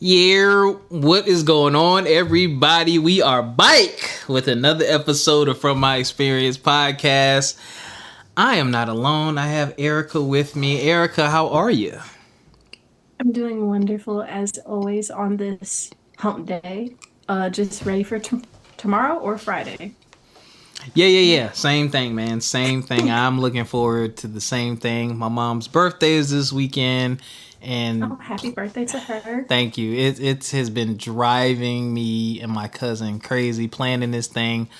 Yeah, what is going on, everybody? We are back with another episode of From My Experience podcast. I am not alone. I have Erica with me. Erica, how are you? I'm doing wonderful as always on this hump day. Just ready for tomorrow or Friday. Yeah. Same thing, man. Same thing. I'm looking forward to the same thing. My mom's birthday is this weekend, Oh, and happy birthday to her. thank you. It has been driving me and my cousin crazy planning this thing.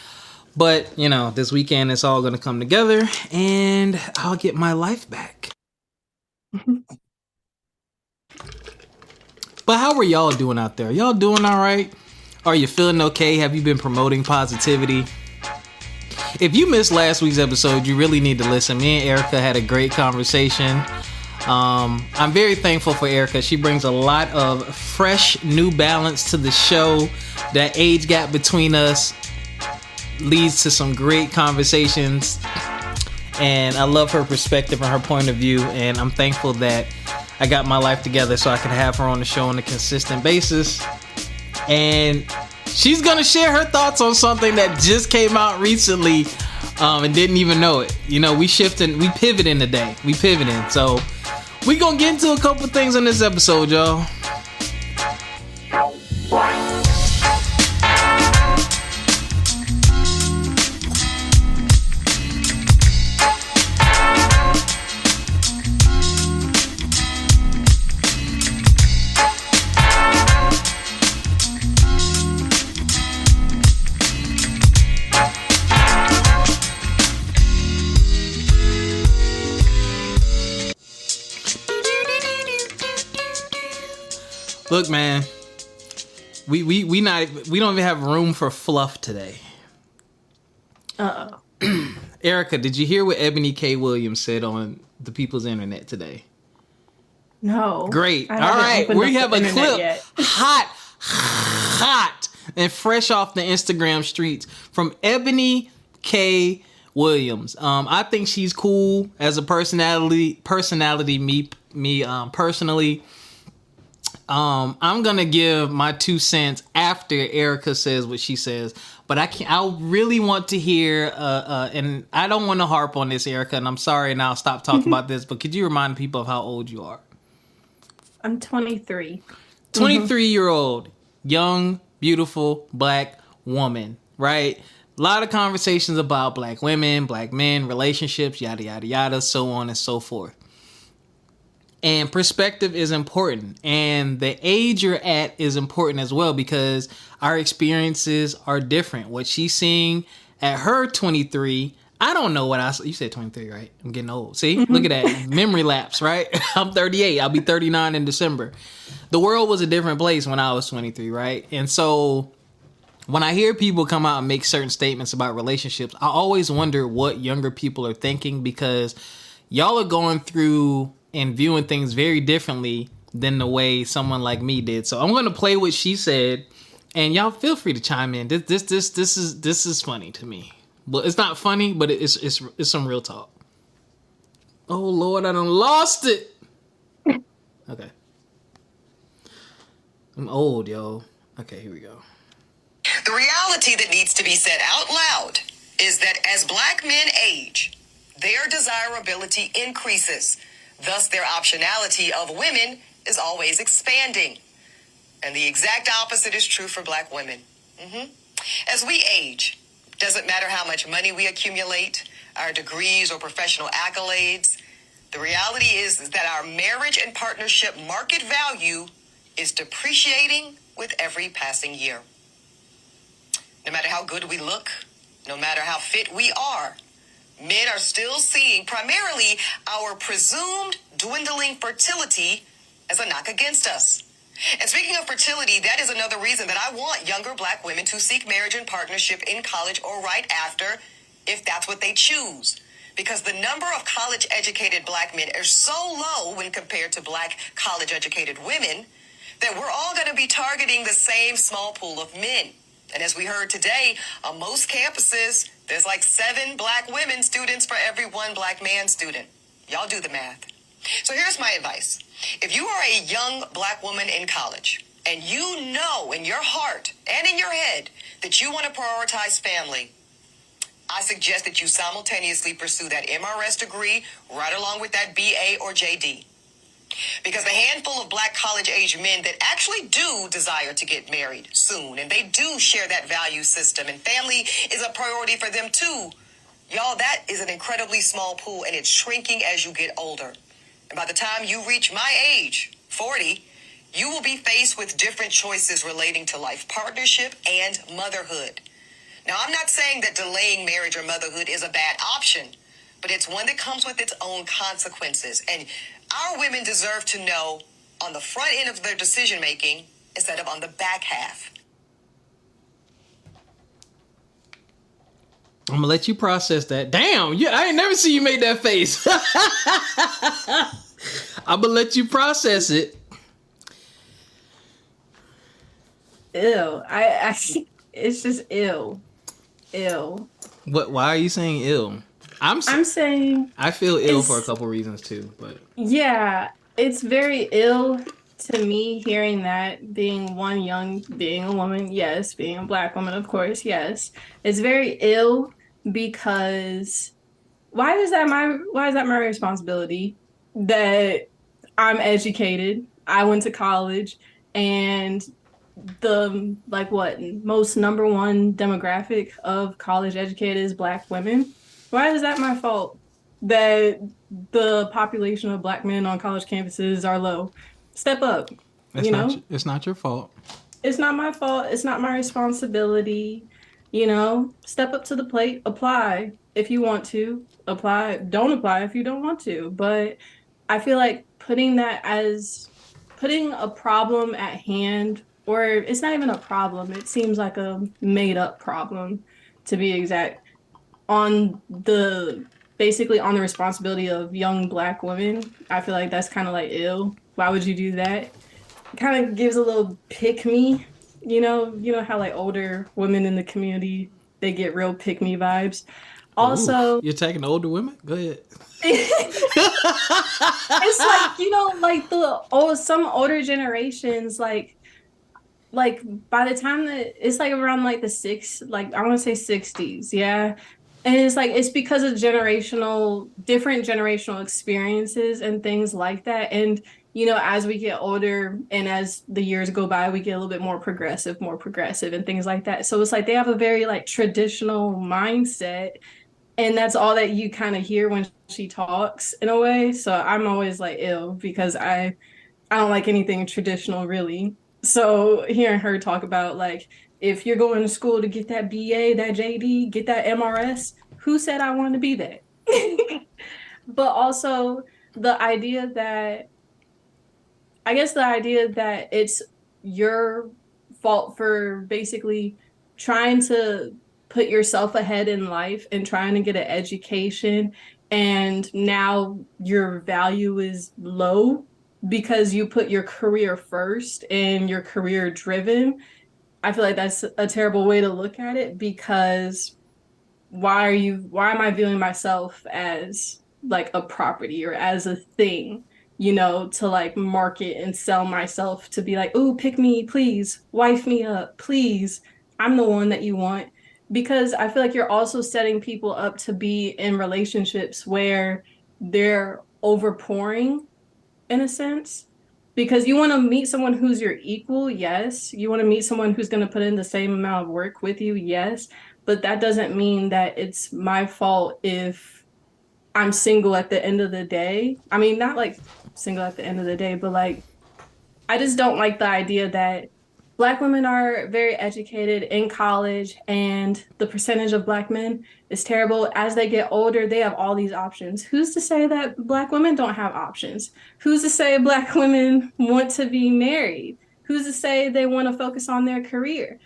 But, this weekend it's all going to come together and I'll get my life back. But how are y'all doing out there? Y'all doing all right? Are you feeling okay? Have you been promoting positivity? If you missed last week's episode, you really need to listen. Me and Erica had a great conversation. I'm very thankful for Erica. She brings a lot of fresh, new balance to the show. That age gap between us leads to some great conversations. And I love her perspective and her point of view. And I'm thankful that I got my life together so I can have her on the show on a consistent basis. And she's going to share her thoughts on something that just came out recently and didn't even know it. We pivoting today. We pivoting. So we going to get into a couple things in this episode, y'all. Look, man, we don't even have room for fluff today. Erica, did you hear what Ebony K. Williams said on the People's Internet today? No. Great. All right, we have a clip yet. hot, and fresh off the Instagram streets from Ebony K. Williams. I think she's cool as a personality. Me personally. I'm gonna give my 2 cents after Erica says what she says, but I really want to hear, and I don't want to harp on this, Erica, and I'm sorry, and I'll stop talking about this, but could you remind people of how old you are? I'm 23. 23-year-old, young, beautiful, black woman, right? A lot of conversations about black women, black men, relationships, yada, yada, yada, so on and so forth. And perspective is important. And the age you're at is important as well because our experiences are different. What she's seeing at her 23, I don't know what you said 23, right? I'm getting old. See? Look at that. Memory lapse, right? I'm 38. I'll be 39 in December. The world was a different place when I was 23, right? And so when I hear people come out and make certain statements about relationships, I always wonder what younger people are thinking because y'all are going through and viewing things very differently than the way someone like me did. So I'm going to play what she said, and y'all feel free to chime in. This is funny to me. Well, it's not funny, but it's some real talk. Oh Lord, I done lost it. Okay. I'm old, yo. Okay, here we go. The reality that needs to be said out loud is that as black men age, their desirability increases. Thus, their optionality of women is always expanding. And the exact opposite is true for black women. As we age, doesn't matter how much money we accumulate, our degrees or professional accolades, the reality is that our marriage and partnership market value is depreciating with every passing year. No matter how good we look, no matter how fit we are, men are still seeing primarily our presumed dwindling fertility as a knock against us. And speaking of fertility, that is another reason that I want younger black women to seek marriage and partnership in college or right after, if that's what they choose. Because the number of college-educated black men is so low when compared to black college-educated women that we're all going to be targeting the same small pool of men. And as we heard today, on most campuses, there's like 7 black women students for every 1 black man student. Y'all do the math. So here's my advice. If you are a young black woman in college and you know in your heart and in your head that you want to prioritize family, I suggest that you simultaneously pursue that MRS degree right along with that BA or JD. Because the handful of black college-age men that actually do desire to get married soon, and they do share that value system, and family is a priority for them too, y'all, that is an incredibly small pool, and it's shrinking as you get older. And by the time you reach my age, 40, you will be faced with different choices relating to life partnership and motherhood. Now, I'm not saying that delaying marriage or motherhood is a bad option, but it's one that comes with its own consequences. And our women deserve to know on the front end of their decision making instead of on the back half. I'm gonna let you process that. Damn, I ain't never seen you make that face. I'm gonna let you process it. Ew. It's just ill. Ew. What? Why are you saying ill? I'm saying I feel ill for a couple reasons too, but yeah, it's very ill to me hearing that, being being a woman, yes, being a black woman, of course, yes. It's very ill because why is that my responsibility that I'm educated, I went to college, and the most number one demographic of college educated is black women? Why is that my fault that the population of black men on college campuses are low? Step up. It's not your fault. It's not my fault. It's not my responsibility. Step up to the plate. Apply if you want to. Apply. Don't apply if you don't want to. But I feel like putting a problem at hand, or it's not even a problem. It seems like a made up problem, to be exact, basically on the responsibility of young black women. I feel like that's kind of like ill. Why would you do that? It kind of gives a little pick me, how like older women in the community, they get real pick me vibes. Also, you're attacking older women? Go ahead. It's like, some older generations, like by the time that it's like around like I want to say 60s, yeah. And it's because of different generational experiences and things like that. And, as we get older and as the years go by, we get a little bit more progressive and things like that. So it's like they have a very like traditional mindset, and that's all that you kind of hear when she talks in a way. So I'm always like ill because I don't like anything traditional really. So hearing her talk about like, if you're going to school to get that BA, that JD, get that MRS, who said I want to be that? But also the idea that it's your fault for basically trying to put yourself ahead in life and trying to get an education, and now your value is low because you put your career first and you're career driven. I feel like that's a terrible way to look at it, because why am I viewing myself as like a property or as a thing, to like market and sell myself to be like, "Ooh, pick me, please, wife me up, please. I'm the one that you want." Because I feel like you're also setting people up to be in relationships where they're overpouring in a sense, because you want to meet someone who's your equal, yes. You want to meet someone who's going to put in the same amount of work with you, yes. But that doesn't mean that it's my fault if I'm single at the end of the day. I mean, not like single at the end of the day, but like, I just don't like the idea that Black women are very educated in college, and the percentage of Black men is terrible. As they get older, they have all these options. Who's to say that Black women don't have options? Who's to say Black women want to be married? Who's to say they want to focus on their career?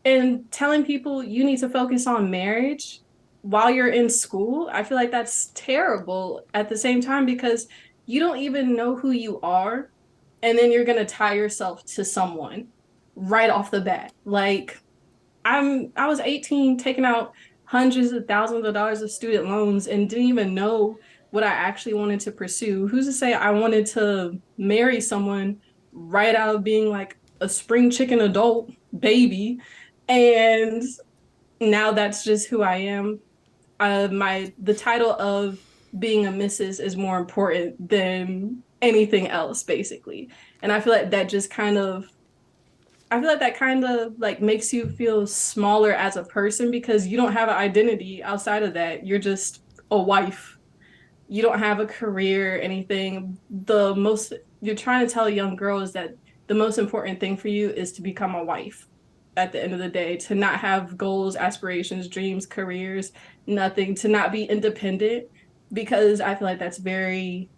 And telling people you need to focus on marriage while you're in school, I feel like that's terrible at the same time, because you don't even know who you are. And then you're going to tie yourself to someone right off the bat. Like, I was 18, taking out hundreds of thousands of dollars of student loans and didn't even know what I actually wanted to pursue. Who's to say I wanted to marry someone right out of being like a spring chicken adult baby. And now that's just who I am. The title of being a Mrs. is more important than anything else, basically. And I feel like that kind of like makes you feel smaller as a person because you don't have an identity outside of that. You're just a wife. You don't have a career, anything. The most you're trying to tell young girls that the most important thing for you is to become a wife at the end of the day, to not have goals, aspirations, dreams, careers, nothing, to not be independent, because I feel like that's a very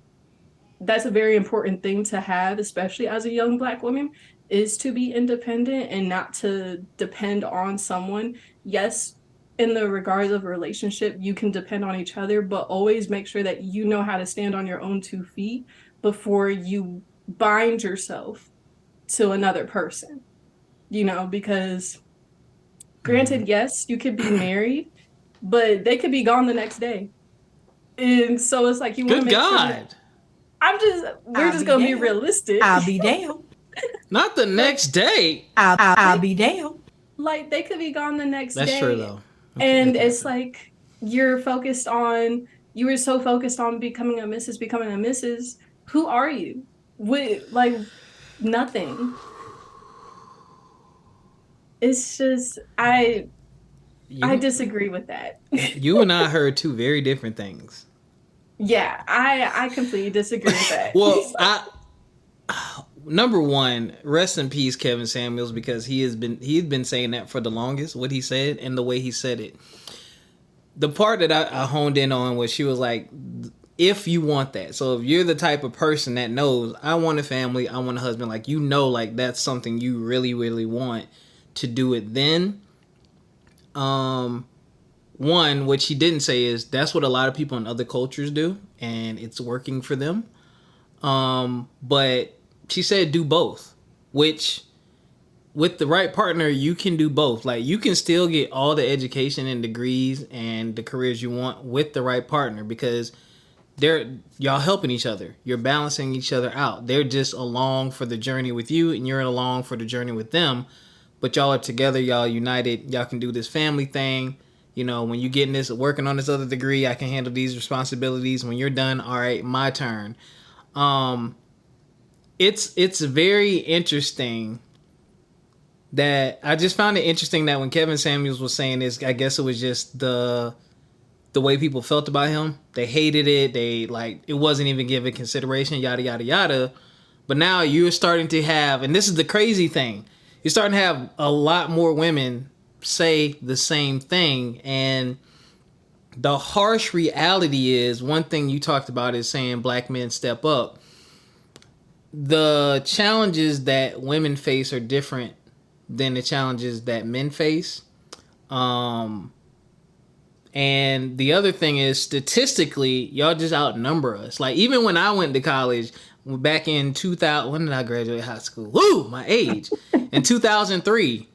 important thing to have, especially as a young Black woman, is to be independent and not to depend on someone. Yes, in the regards of a relationship, you can depend on each other, but always make sure that you know how to stand on your own 2 feet before you bind yourself to another person, because granted, yes, you could be married, but they could be gone the next day. And so it's like you want to Good make sure God. we're just gonna be realistic. I'll be damned. Not the next day. I'll be damned. Like they could be gone the next That's day. true, though. And it's like you were so focused on becoming a Mrs. Who are you? Like nothing. It's just I disagree with that. You and I heard two very different things. Yeah, I completely disagree with that. Well, number one, rest in peace, Kevin Samuels, because he's been saying that for the longest, what he said and the way he said it. The part that I honed in on was she was like, if you want that. So if you're the type of person that knows, I want a family, I want a husband, like, like that's something you really, really want to do it then. One, what she didn't say is that's what a lot of people in other cultures do, and it's working for them. But she said do both, which with the right partner, you can do both. Like you can still get all the education and degrees and the careers you want with the right partner because y'all helping each other. You're balancing each other out. They're just along for the journey with you and you're along for the journey with them. But y'all are together, y'all united, y'all can do this family thing. When you get in this, working on this other degree, I can handle these responsibilities. When you're done, all right, my turn. It's very interesting that I just found it interesting that when Kevin Samuels was saying this, I guess it was just the way people felt about him. They hated it. They it wasn't even given consideration, yada, yada, yada. But now you're starting to have, and this is the crazy thing, you're starting to have a lot more women say the same thing. And the harsh reality is, one thing you talked about is saying Black men step up. The challenges that women face are different than the challenges that men face. And the other thing is, statistically, y'all just outnumber us. Like, even when I went to college back in 2000, when did I graduate high school? Woo, my age. In 2003,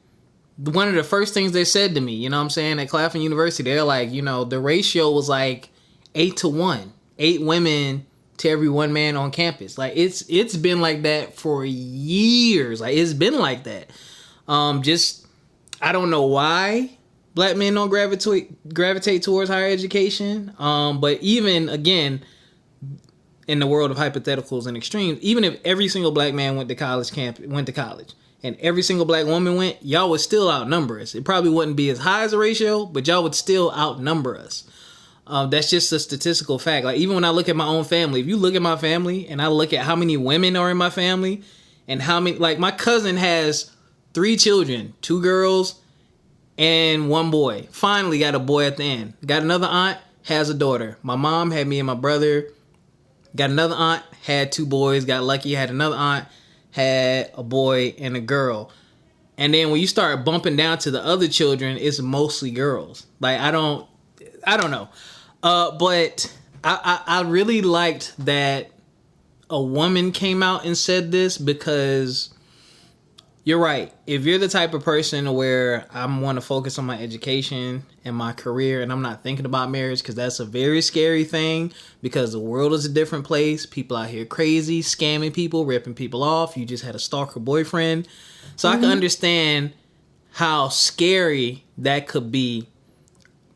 one of the first things they said to me, at Claflin University, they're like, the ratio was like 8-1, 8 women to every one man on campus. Like it's been like that for years. Like it's been like that. I don't know why Black men don't gravitate towards higher education. But even again, in the world of hypotheticals and extremes, even if every single Black man went to college, and every single Black woman went, y'all would still outnumber us. It probably wouldn't be as high as a ratio, but y'all would still outnumber us. That's just a statistical fact. Like even when I look at my own family, if you look at my family and I look at how many women are in my family and how many, like my cousin has 3 children, 2 girls and 1 boy. Finally got a boy at the end. Got another aunt, has a daughter. My mom had me and my brother. Got another aunt, had 2 boys. Got lucky, had another aunt, had a boy and a girl. And then when you start bumping down to the other children, it's mostly girls. Like I don't know. But I really liked that a woman came out and said this because You're right. If you're the type of person where I want to focus on my education and my career and I'm not thinking about marriage, because that's a very scary thing, because the world is a different place. People out here crazy, scamming people, ripping people off. You just had a stalker boyfriend. So I can understand how scary that could be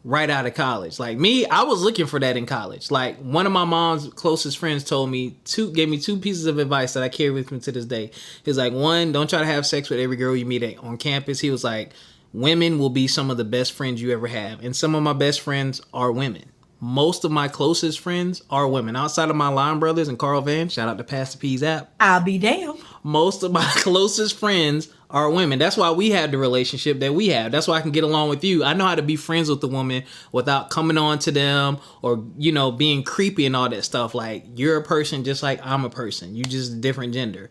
right out of college. Like me, I was looking for that in college. Like one of my mom's closest friends gave me two pieces of advice that I carry with me to this day. He was like, one, don't try to have sex with every girl you meet on campus. He was like, women will be some of the best friends you ever have. And some of my best friends are women. Most of my closest friends are women. Outside of my line brothers and Carl Van, shout out to Pastor P's app. I'll be damned. Most of my closest friends are women. That's why we have the relationship that we have. That's why I can get along with you. I know how to be friends with a woman without coming on to them or, being creepy and all that stuff. Like, you're a person just like I'm a person. You just a different gender.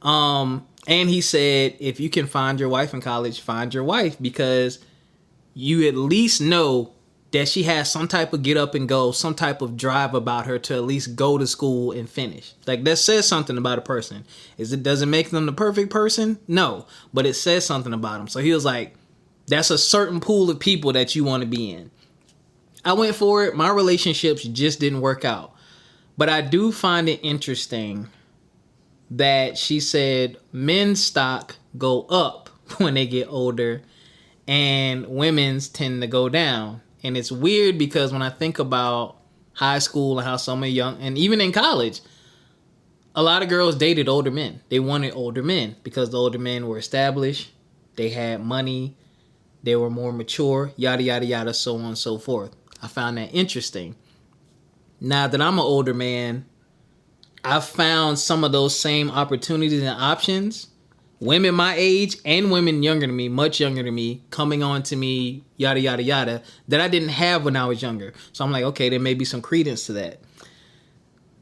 And he said, if you can find your wife in college, find your wife, because you at least know that she has some type of get up and go, some type of drive about her to at least go to school and finish. Like, that says something about a person. Does it make them the perfect person? No, but it says something about them. So he was like, that's a certain pool of people that you want to be in. I went for it. My relationships just didn't work out. But I do find it interesting that she said men's stock go up when they get older and women's tend to go down. And it's weird because when I think about high school and how some are young, and even in college, a lot of girls dated older men. They wanted older men because the older men were established, they had money, they were more mature, yada, yada, yada, so on and so forth. I found that interesting. Now that I'm an older man, I've found some of those same opportunities and options. Women my age and women younger than me, much younger than me, coming on to me, yada, yada, yada, that I didn't have when I was younger. So I'm like, okay, there may be some credence to that.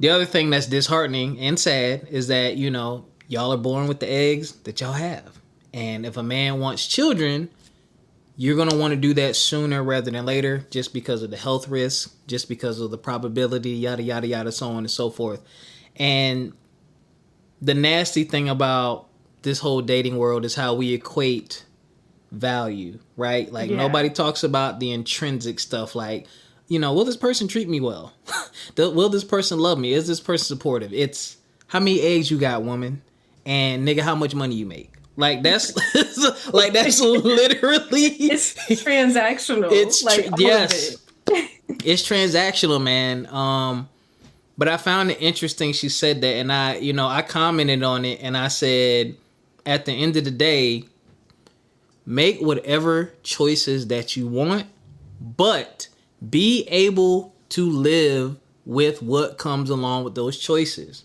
The other thing that's disheartening and sad is that, y'all are born with the eggs that y'all have. And if a man wants children, you're going to want to do that sooner rather than later, just because of the health risk, just because of the probability, yada, yada, yada, so on and so forth. And the nasty thing about this whole dating world is how we equate value, right? Like, nobody talks about the intrinsic stuff. Like, will this person treat me well? Will this person love me? Is this person supportive? It's how many eggs you got, woman, and nigga, how much money you make. Like, that's like, that's literally it's transactional. It's yes, it's transactional, man. But I found it interesting she said that, and I commented on it, and I said, at the end of the day, make whatever choices that you want, but be able to live with what comes along with those choices.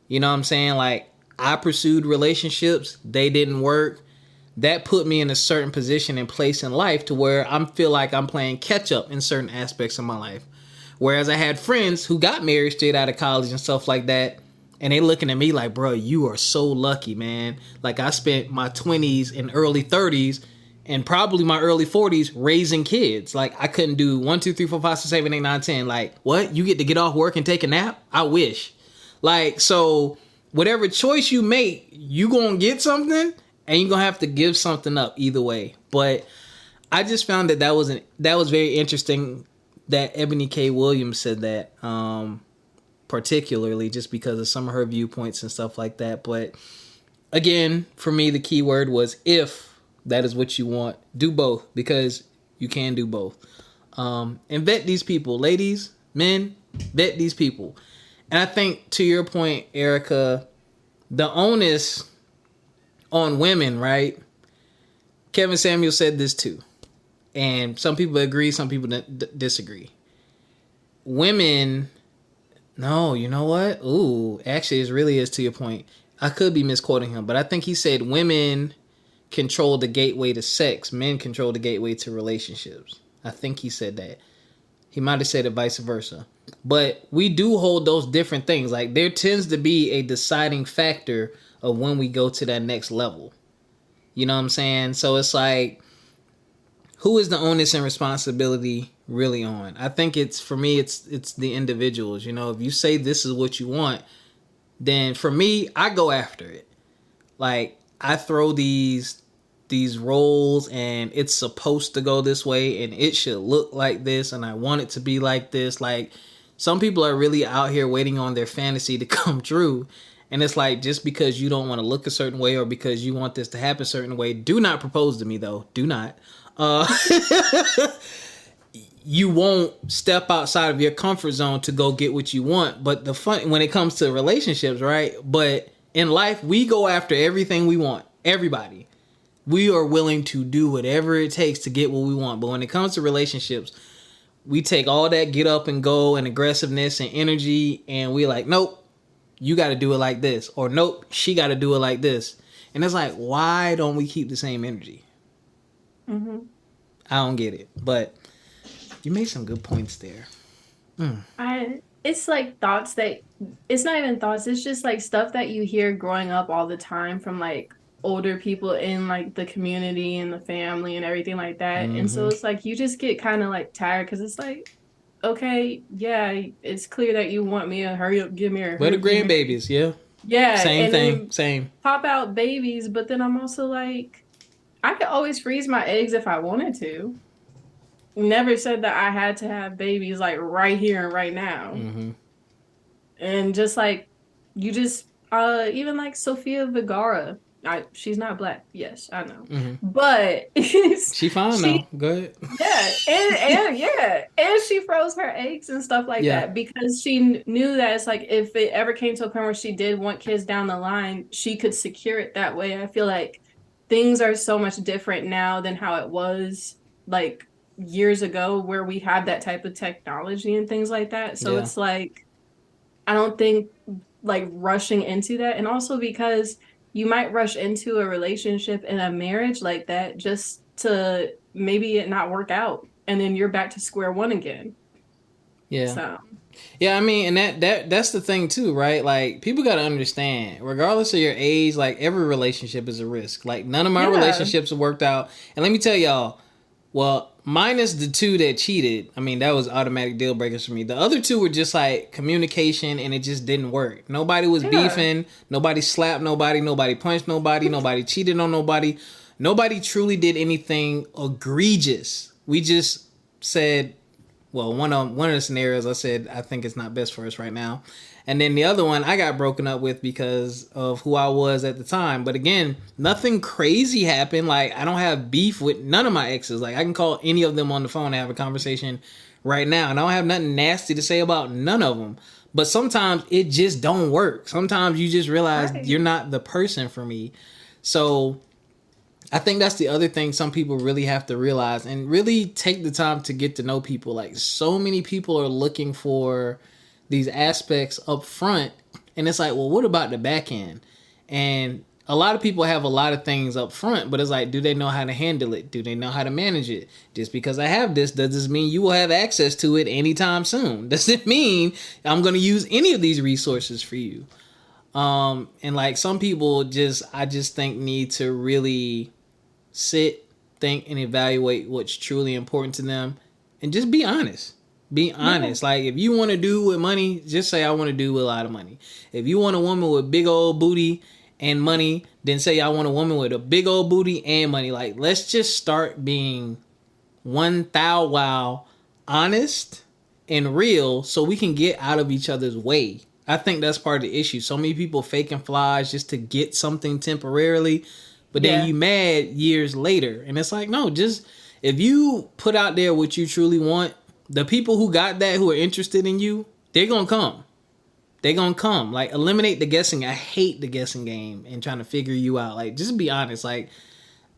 You know what I'm saying? Like, I pursued relationships, they didn't work. That put me in a certain position and place in life to where I feel like I'm playing catch up in certain aspects of my life. Whereas I had friends who got married straight out of college and stuff like that, and they looking at me like, bro, you are so lucky, man. Like, I spent my 20s and early 30s and probably my early 40s raising kids. Like, I couldn't do 1, 2, 3, 4, 5, 6, 7, 8, 9, 10. Like, what? You get to get off work and take a nap? I wish. Like, so whatever choice you make, you gonna get something and you're gonna have to give something up either way. But I just found that was very interesting that Ebony K. Williams said that, particularly just because of some of her viewpoints and stuff like that. But again, for me, the key word was if that is what you want, do both, because you can do both. And vet these people, ladies, men, vet these people. And I think to your point, Erica, the onus on women, right? Kevin Samuel said this too. And some people agree, some people disagree. Women, no, you know what? Ooh, actually, it really is to your point. I could be misquoting him, but I think he said women control the gateway to sex. Men control the gateway to relationships. I think he said that. He might have said it vice versa. But we do hold those different things. Like, there tends to be a deciding factor of when we go to that next level. You know what I'm saying? So it's like, who is the onus and responsibility really on? I think for me, it's the individuals. If you say this is what you want, then for me, I go after it. Like, I throw these roles and it's supposed to go this way and it should look like this and I want it to be like this. Like, some people are really out here waiting on their fantasy to come true. And it's like, just because you don't want to look a certain way or because you want this to happen a certain way, do not propose to me though. Do not. You won't step outside of your comfort zone to go get what you want. But the fun, when it comes to relationships, right? But in life, we go after everything we want. Everybody. We are willing to do whatever it takes to get what we want. But when it comes to relationships, we take all that get up and go and aggressiveness and energy and we like, nope, you got to do it like this. Or nope, she got to do it like this. And it's like, why don't we keep the same energy? Mm-hmm. I don't get it. But you made some good points there. It's like thoughts that, it's not even thoughts, it's just like stuff that you hear growing up all the time from like older people in like the community and the family and everything like that. And so it's like you just get kind of like tired because it's like, okay, yeah, it's clear that you want me to hurry up, give me a Where the grandbabies, yeah. Yeah. Same thing, same. Pop out babies, but then I'm also like, I could always freeze my eggs if I wanted to. Never said that I had to have babies like right here and right now. Mm-hmm. And just like, you just, even like Sofia Vergara, she's not black. Yes, I know. Mm-hmm. But she fine though. Go ahead. Yeah, and she froze her eggs and stuff like that because she knew that it's like if it ever came to a point where she did want kids down the line, she could secure it that way. I feel like things are so much different now than how it was like years ago, where we have that type of technology and things like that. So it's like, I don't think like rushing into that, and also because you might rush into a relationship and a marriage like that just to maybe it not work out and then you're back to square one again. Yeah. So. Yeah, I mean, and that's the thing too, right? Like, people got to understand, regardless of your age, like every relationship is a risk. Like, none of my relationships have worked out. And let me tell y'all, well, minus the 2 that cheated, I mean, that was automatic deal breakers for me. The other 2 were just like communication and it just didn't work. Nobody was beefing. Nobody slapped nobody. Nobody punched nobody. Nobody cheated on nobody. Nobody truly did anything egregious. We just said, well, one of the scenarios I said, I think it's not best for us right now. And then the other one I got broken up with because of who I was at the time. But again, nothing crazy happened. Like, I don't have beef with none of my exes. Like, I can call any of them on the phone and have a conversation right now. And I don't have nothing nasty to say about none of them. But sometimes it just don't work. Sometimes you just realize you're not the person for me. So I think that's the other thing some people really have to realize and really take the time to get to know people. Like, so many people are looking for these aspects up front, and it's like, well, what about the back end? And a lot of people have a lot of things up front, but it's like, do they know how to handle it? Do they know how to manage it? Just because I have this doesn't mean you will have access to it anytime soon. Doesn't mean I'm going to use any of these resources for you. And like, some people I just think need to really sit, think, and evaluate what's truly important to them, and just be honest. Be honest. Yeah. Like, if you want to do with money, just say I want to do with a lot of money. If you want a woman with big old booty and money, then say I want a woman with a big old booty and money. Like, let's just start being 1,000 honest and real so we can get out of each other's way. I think that's part of the issue. So many people faking flies just to get something temporarily, but then you mad years later. And it's like, no, just if you put out there what you truly want, the people who got that, who are interested in you, they're going to come. They're going to come. Like, eliminate the guessing. I hate the guessing game and trying to figure you out. Like, just be honest. Like,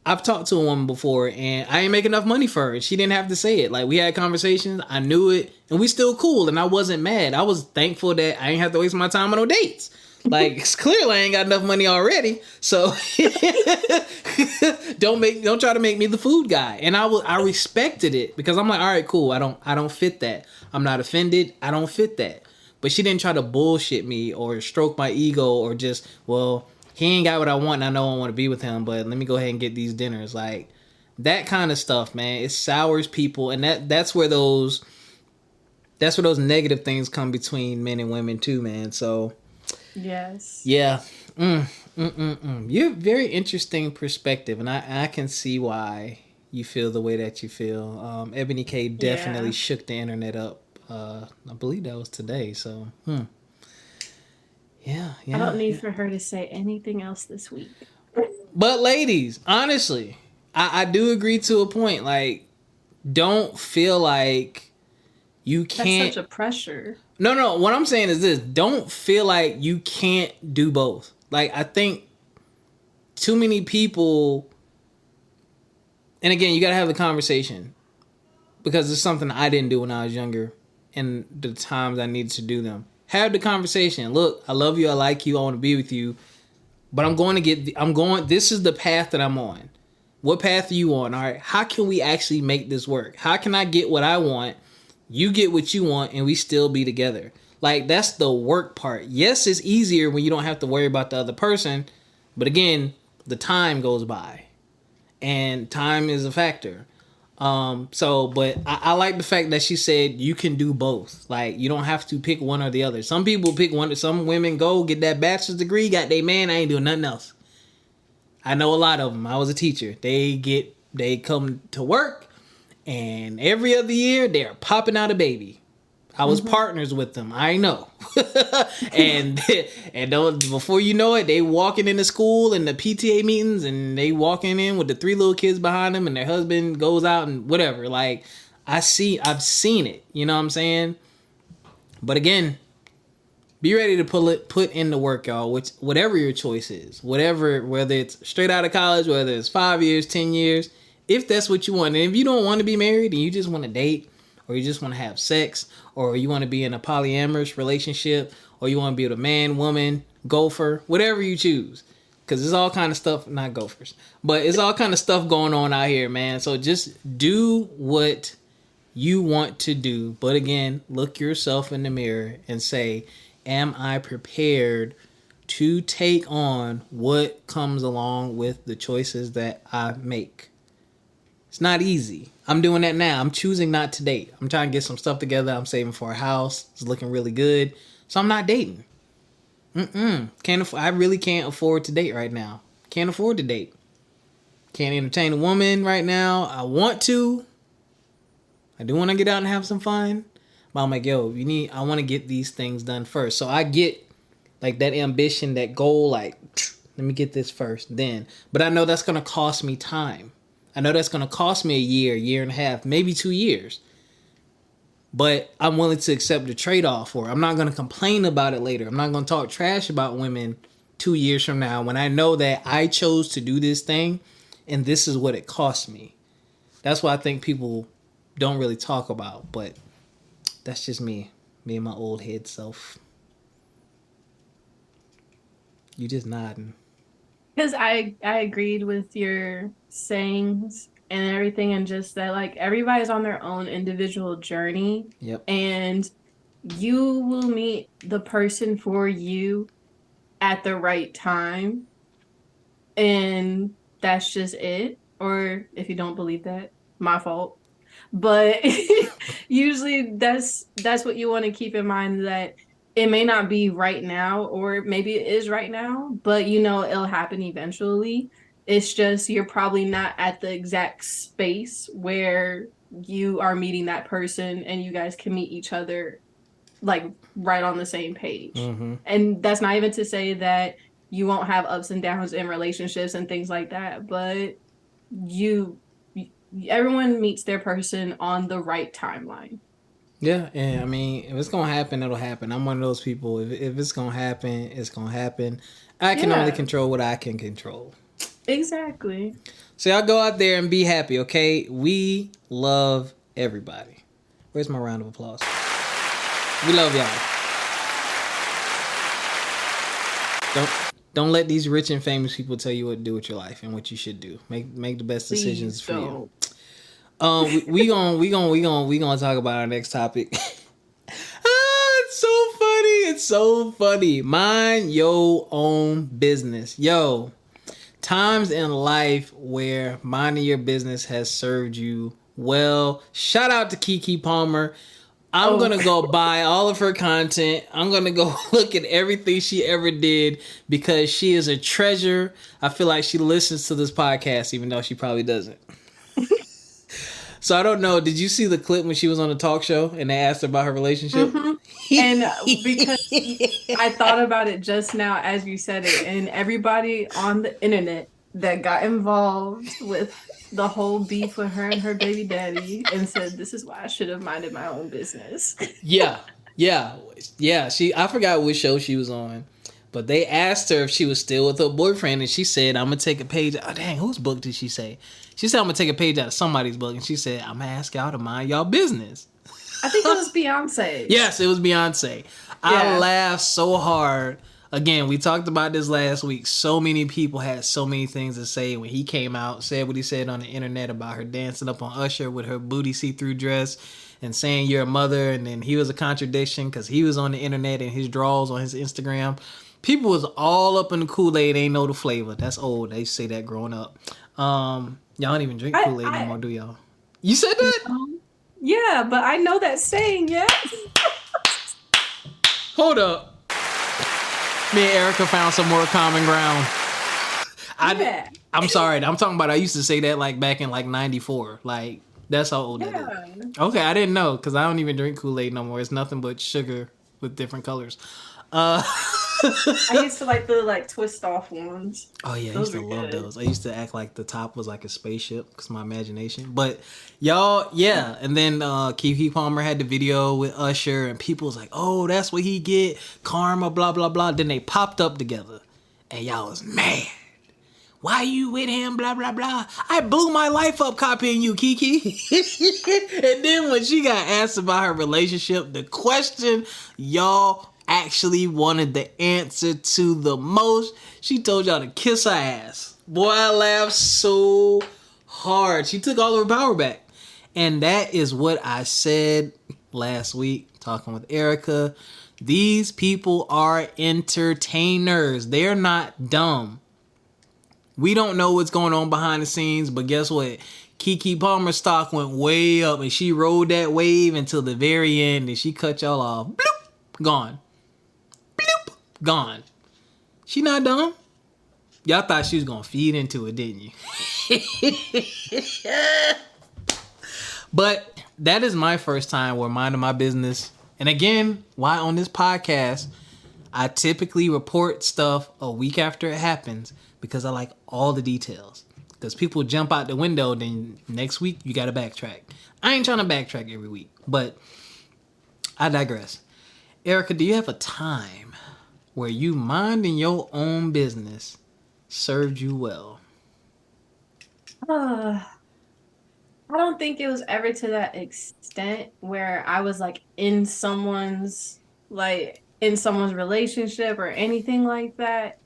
I've talked to a woman before and I ain't make enough money for her. She didn't have to say it. Like, we had conversations. I knew it. And we still cool. And I wasn't mad. I was thankful that I ain't have to waste my time on no dates. Like, clearly I ain't got enough money already. So don't try to make me the food guy. And I respected it because I'm like, all right, cool. I don't fit that. I'm not offended. I don't fit that. But she didn't try to bullshit me or stroke my ego or just, well, he ain't got what I want and I know I want to be with him, but let me go ahead and get these dinners. Like, that kind of stuff, man, it sours people. And that's where those negative things come between men and women too, man. So, yes. Yeah. You have very interesting perspective, and I can see why you feel the way that you feel. Ebony K definitely shook the internet up. I believe that was today. So, yeah. I don't need for her to say anything else this week. But ladies, honestly, I do agree to a point. Like, don't feel like you can't. That's such a pressure. No. What I'm saying is this: don't feel like you can't do both. Like, I think too many people, and again, you got to have the conversation, because it's something I didn't do when I was younger, and the times I needed to do them. Have the conversation. Look, I love you. I like you. I want to be with you. But this is the path that I'm on. What path are you on? All right. How can we actually make this work? How can I get what I want? You get what you want, and we still be together. Like, that's the work part. Yes, it's easier when you don't have to worry about the other person. But again, the time goes by. And time is a factor. But I like the fact that she said you can do both. Like, you don't have to pick one or the other. Some people pick one. Some women go get that bachelor's degree, got their man, I ain't doing nothing else. I know a lot of them. I was a teacher. They come to work, and every other year they're popping out a baby. I was partners with them. I know. and those, before you know it, they walking into school and the PTA meetings, and they walking in with the 3 little kids behind them, and their husband goes out and whatever. Like, I've seen it. You know what I'm saying? But again, be ready to put in the work, y'all. Whatever your choice is, whether it's straight out of college, whether it's 5 years, 10 years, if that's what you want. And if you don't want to be married and you just want to date, or you just want to have sex, or you want to be in a polyamorous relationship, or you want to be with a man, woman, gopher, whatever you choose. Because there's all kind of stuff, not gophers, but it's all kind of stuff going on out here, man. So just do what you want to do. But again, look yourself in the mirror and say, am I prepared to take on what comes along with the choices that I make? It's not easy. I'm doing that now. I'm choosing not to date. I'm trying to get some stuff together. I'm saving for a house. It's looking really good. So I'm not dating. I really can't afford to date right now. Can't afford to date. Can't entertain a woman right now. I want to. I do want to get out and have some fun. But I'm like, yo, I want to get these things done first. So I get like that ambition, that goal, like, let me get this first, then. But I know that's going to cost me time. I know that's going to cost me a year and a half, maybe 2 years. But I'm willing to accept the trade-off for it. I'm not going to complain about it later. I'm not going to talk trash about women 2 years from now when I know that I chose to do this thing and this is what it cost me. That's what I think people don't really talk about. But that's just me and my old head self. You just nodding. Because I agreed with your sayings and everything, and just that, like, everybody's on their own individual journey. Yep. And you will meet the person for you at the right time. And that's just it. Or if you don't believe that, my fault. But usually that's what you want to keep in mind, that it may not be right now, or maybe it is right now, but it'll happen eventually. It's just you're probably not at the exact space where you are meeting that person and you guys can meet each other like right on the same page. Mm-hmm. And that's not even to say that you won't have ups and downs in relationships and things like that, but everyone meets their person on the right timeline. Yeah, and I mean, if it's gonna happen, it'll happen. I'm one of those people. If it's gonna happen, it's gonna happen. I can only control what I can control. Exactly. So y'all go out there and be happy, okay? We love everybody. Where's my round of applause? We love y'all. Don't let these rich and famous people tell you what to do with your life and what you should do. Make the best decisions for you. We gonna talk about our next topic. It's so funny. Mind your own business. Yo, times in life where minding your business has served you well. Shout out to Keke Palmer. I'm going to go buy all of her content. I'm going to go look at everything she ever did because she is a treasure. I feel like she listens to this podcast, even though she probably doesn't. So I don't know. Did you see the clip when she was on a talk show and they asked her about her relationship? Mm-hmm. And because I thought about it just now as you said it, and everybody on the internet that got involved with the whole beef with her and her baby daddy and said, this is why I should have minded my own business. Yeah. I forgot which show she was on, but they asked her if she was still with her boyfriend, and she said, "I'm gonna take a page." Oh dang, whose book did she say? She said, "I'm gonna take a page out of somebody's book," and she said, "I'm gonna ask y'all to mind y'all business." I think it was Beyonce. Yes, it was Beyonce. I laughed so hard. Again, we talked about this last week. So many people had so many things to say when he came out, said what he said on the internet about her dancing up on Usher with her booty see-through dress and saying you're a mother. And then he was a contradiction because he was on the internet and his draws on his Instagram. People was all up in the Kool-Aid, ain't know the flavor. That's old. They used to say that growing up. Y'all don't even drink Kool-Aid no more, do y'all? You said that? Yeah, but I know that saying, yeah. Hold up. Me and Erica found some more common ground. I'm sorry. I'm talking about I used to say that like back in like 94. Like, that's how old that is. Okay, I didn't know because I don't even drink Kool-Aid no more. It's nothing but sugar with different colors. I used to like the twist off ones. Oh yeah, I used to love those. I used to act like the top was like a spaceship because my imagination. But y'all, yeah. And then Keke Palmer had the video with Usher, and people was like, "Oh, that's what he get, karma, blah blah blah." Then they popped up together, and y'all was mad. Why you with him? Blah blah blah. I blew my life up copying you, Keke. And then when she got asked about her relationship, the question y'all actually wanted the answer to the most, she told y'all to kiss her ass. Boy, I laughed so hard. She took all of her power back. And that is what I said last week talking with Erica. These people are entertainers. They're not dumb. We don't know what's going on behind the scenes, but guess what? Keke Palmer's stock went way up and she rode that wave until the very end and she cut y'all off. Bloop, gone. Bloop, gone. She not dumb. Y'all thought she was going to feed into it, didn't you? But that is my first time where minding my business. And again, why on this podcast, I typically report stuff a week after it happens because I like all the details. Because people jump out the window, then next week you got to backtrack. I ain't trying to backtrack every week, but I digress. Erica, do you have a time where you minding your own business served you well? I don't think it was ever to that extent where I was like in someone's relationship or anything like that.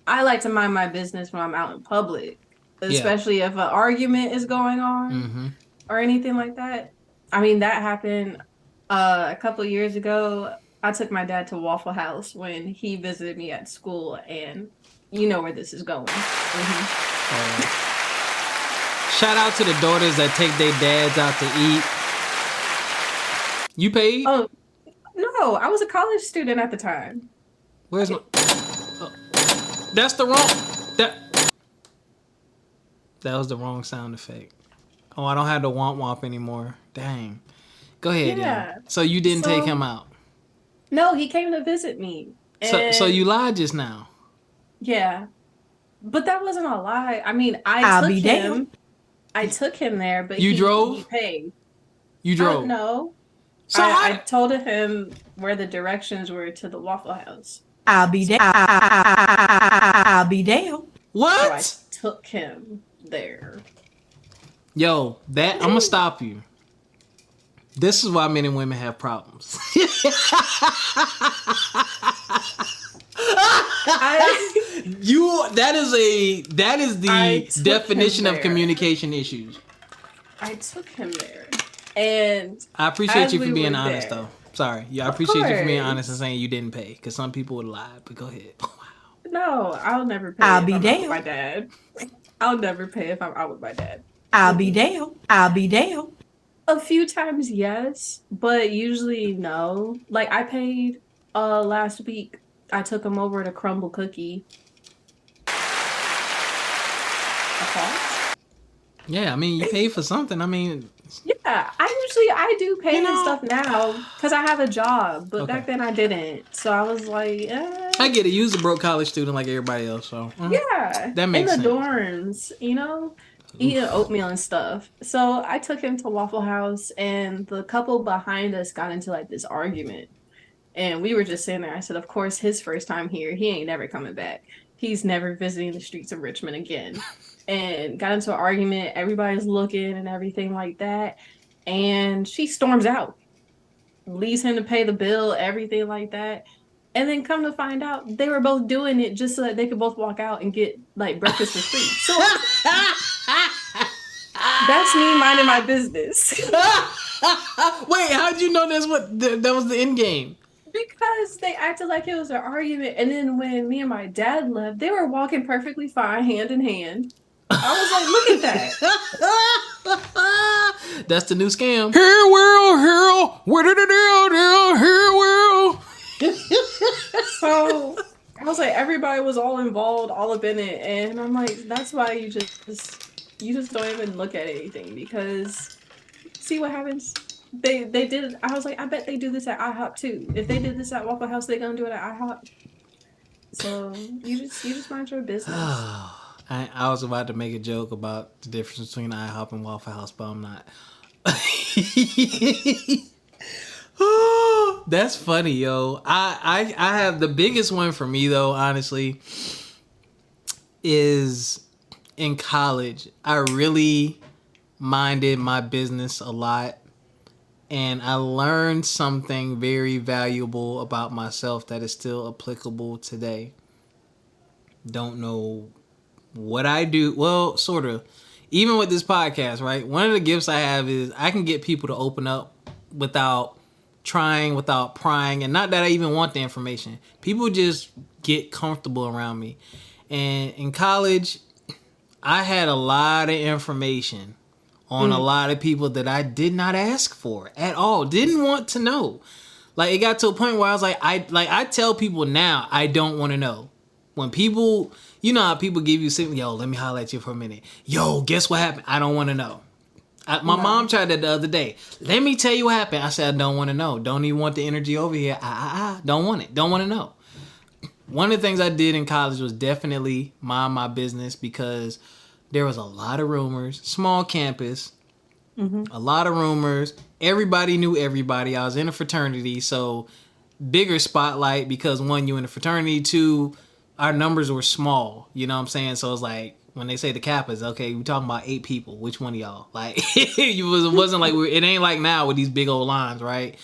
I like to mind my business when I'm out in public, especially if an argument is going on or anything like that. I mean, that happened a couple of years ago. I took my dad to Waffle House when he visited me at school, and you know where this is going. Shout out to the daughters that take their dads out to eat. You paid? Oh, no, I was a college student at the time. Where's my... That's the wrong... That was the wrong sound effect. Oh, I don't have the womp womp anymore. Dang. Go ahead, yeah. So you didn't take him out? No, he came to visit me. So you lied just now. Yeah. But that wasn't a lie. I mean, I took him there, but he drove? He paid. You drove? No. So I told him where the directions were to the Waffle House. I'll be there. I'll be there. What? So I took him there. Yo, I'm gonna stop you. This is why men and women have problems. That is the definition of communication issues. I took him there. And I appreciate you for being honest though. Sorry. Yeah, I appreciate you for being honest and saying you didn't pay. Because some people would lie, but go ahead. Wow. No, I'll never pay I'll if be I'm there. out with my dad. I'll never pay if I'm out with my dad. I'll be there. I'll be there. A few times, yes, but usually no. Like I paid last week, I took him over to Crumble Cookie. Applause. Yeah, I mean, you pay for something. I mean, Yeah, I do pay you and know, stuff now because I have a job, but okay. back then I didn't. So I was like, I get it. You was a broke college student like everybody else, so yeah, that in makes the sense. dorms, eating Oof. oatmeal and stuff. So I took him to Waffle House, and the couple behind us got into like this argument. And we were just sitting there. I said, of course, his first time here, he ain't never coming back. He's never visiting the streets of Richmond again. And got into an argument. Everybody's looking and everything like that. And she storms out, leaves him to pay the bill, everything like that. And then come to find out, they were both doing it just so that they could both walk out and get like breakfast for free. So that's me minding my business. Wait, how'd you know that was the end game? Because they acted like it was an argument. And then when me and my dad left, they were walking perfectly fine, hand in hand. I was like, look at that. That's the new scam. Here, world, what did it do? Here, world. So I was like, everybody was all involved, all up in it. And I'm like, that's why you just don't even look at anything, because see what happens. They did. I was like, I bet they do this at IHOP too. If they did this at Waffle House, they're gonna do it at IHOP. So you just mind your business. I was about to make a joke about the difference between IHOP and Waffle House, but I'm not. That's funny, yo. I have the biggest one for me though, honestly, is in college. I really minded my business a lot. And I learned something very valuable about myself that is still applicable today. Don't know what I do. Well, sort of. Even with this podcast, right? One of the gifts I have is I can get people to open up without trying, without prying. And not that I even want the information. People just get comfortable around me. And in college, I had a lot of information on a lot of people that I did not ask for at all. Didn't want to know. Like, it got to a point where I was like, I tell people now, I don't want to know. When people, you know how people give you something, yo, let me holler at you for a minute. Yo, guess what happened? I don't want to know. My mom tried that the other day. Let me tell you what happened. I said, I don't want to know. Don't even want the energy over here. Don't want it. Don't want to know. One of the things I did in college was definitely mind my business, because there was a lot of rumors. Small campus. A lot of rumors. Everybody knew everybody. I was in a fraternity, so bigger spotlight because one, you in a fraternity. Two, our numbers were small. You know what I'm saying? So it's like when they say the Kappas, okay, we talking about 8 people. Which one of y'all? Like it wasn't like it ain't like now with these big old lines, right?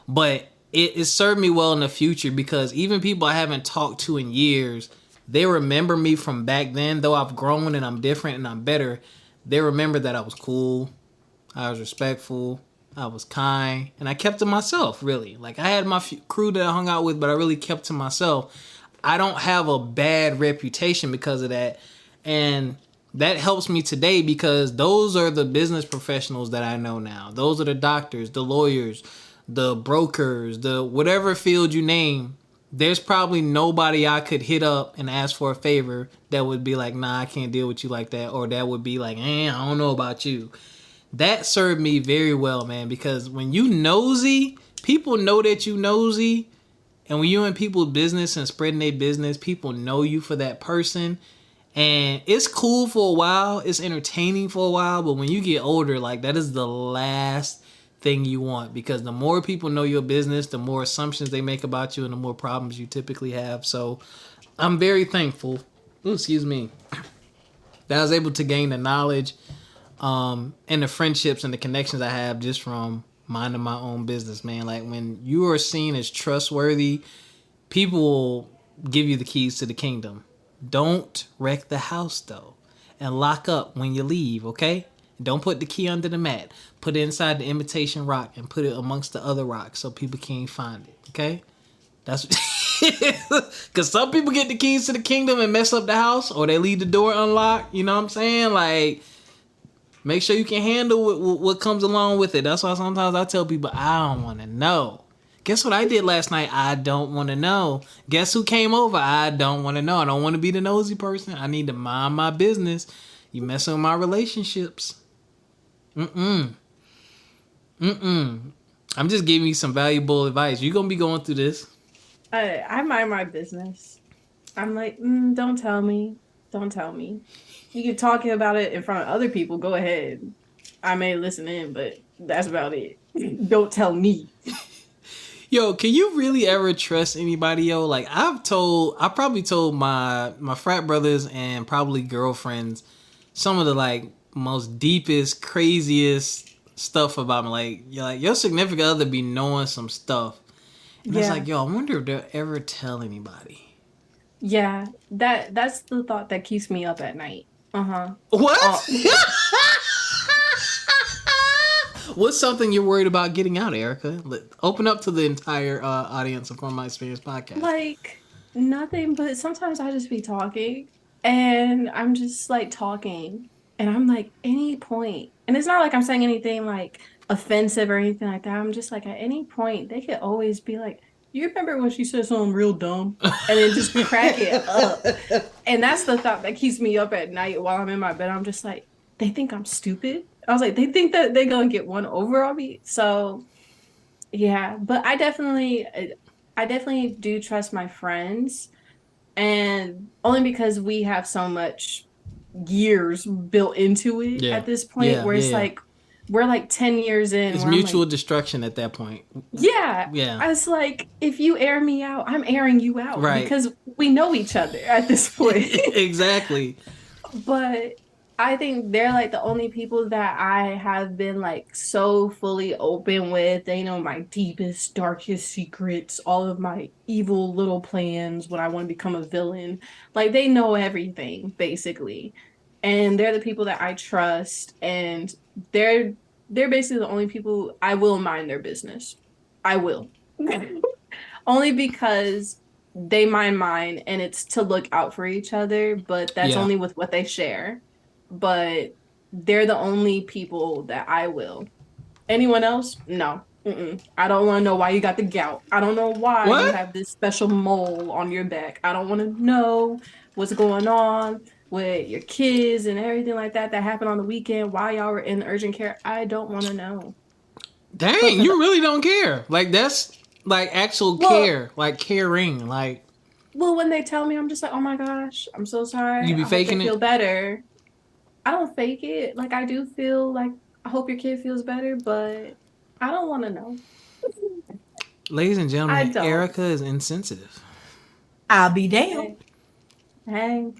But it served me well in the future, because even people I haven't talked to in years, they remember me from back then. Though I've grown and I'm different and I'm better, they remember that I was cool, I was respectful, I was kind, and I kept to myself, really. Like, I had my crew that I hung out with, but I really kept to myself. I don't have a bad reputation because of that, and that helps me today, because those are the business professionals that I know now. Those are the doctors, the lawyers, the brokers, the whatever field you name. There's probably nobody I could hit up and ask for a favor that would be like, nah, I can't deal with you like that. Or that would be like, I don't know about you. That served me very well, man, because when you nosy, people know that you nosy. And when you're in people's business and spreading their business, people know you for that person. And it's cool for a while. It's entertaining for a while. But when you get older, like, that is the last thing you want, because the more people know your business, the more assumptions they make about you and the more problems you typically have. So I'm very thankful, that I was able to gain the knowledge and the friendships and the connections I have just from minding my own business, man. Like, when you are seen as trustworthy, people will give you the keys to the kingdom. Don't wreck the house, though, and lock up when you leave, okay? Don't put the key under the mat. Put it inside the imitation rock and put it amongst the other rocks so people can't find it, okay? That's because some people get the keys to the kingdom and mess up the house, or they leave the door unlocked. You know what I'm saying? Like, Make sure you can handle what comes along with it. That's why sometimes I tell people, I don't want to know. Guess what I did last night? I don't want to know. Guess who came over? I don't want to know. I don't want to be the nosy person. I need to mind my business. You messing with my relationships. I'm just giving you some valuable advice. You're going to be going through this. I mind my business. I'm like, don't tell me. Don't tell me. You can talk about it in front of other people. Go ahead. I may listen in, but that's about it. Don't tell me. Yo, can you really ever trust anybody, yo? Like, I probably told my frat brothers and probably girlfriends some of the, like, most deepest, craziest stuff about me. Like, your significant other be knowing some stuff. And it's like, yo, I wonder if they'll ever tell anybody. Yeah, that's the thought that keeps me up at night. What? What's something you're worried about getting out, Erica? Open up to the entire audience of From My Experience podcast. Like, nothing, but sometimes I just be talking, and I'm just, like, talking, and I'm like, any point, and it's not like I'm saying anything, like, offensive or anything like that. I'm just like, at any point, they could always be like, you remember when she said something real dumb? And then just crack it up. And that's the thought that keeps me up at night while I'm in my bed. I'm just like, they think I'm stupid? I was like, they think that they're going to get one over on me? So, yeah. But I definitely do trust my friends. And only because we have so much years built into it at this point where it's like, we're like 10 years in. It's mutual destruction at that point. Yeah. Yeah. I was like, if you air me out, I'm airing you out. Right. Because we know each other at this point. Exactly. But I think they're like the only people that I have been like so fully open with. They know my deepest, darkest secrets, all of my evil little plans when I want to become a villain. Like, they know everything, basically. And they're the people that I trust, and they're basically the only people I will mind their business. I will. Only because they mind mine, and it's to look out for each other, but that's only with what they share. But they're the only people that I will. Anyone else? No. I don't want to know why you got the gout. I don't know why you have this special mole on your back. I don't want to know what's going on with your kids and everything like that happened on the weekend while y'all were in urgent care. I don't want to know. Dang, you really don't care. Like, that's like actual care, like caring. Like, well, when they tell me, I'm just like, oh my gosh, I'm so sorry. You be faking it? Feel better. I don't fake it. Like, I do feel like I hope your kid feels better, but I don't want to know. Ladies and gentlemen, Erica is insensitive. I'll be damned. Hey,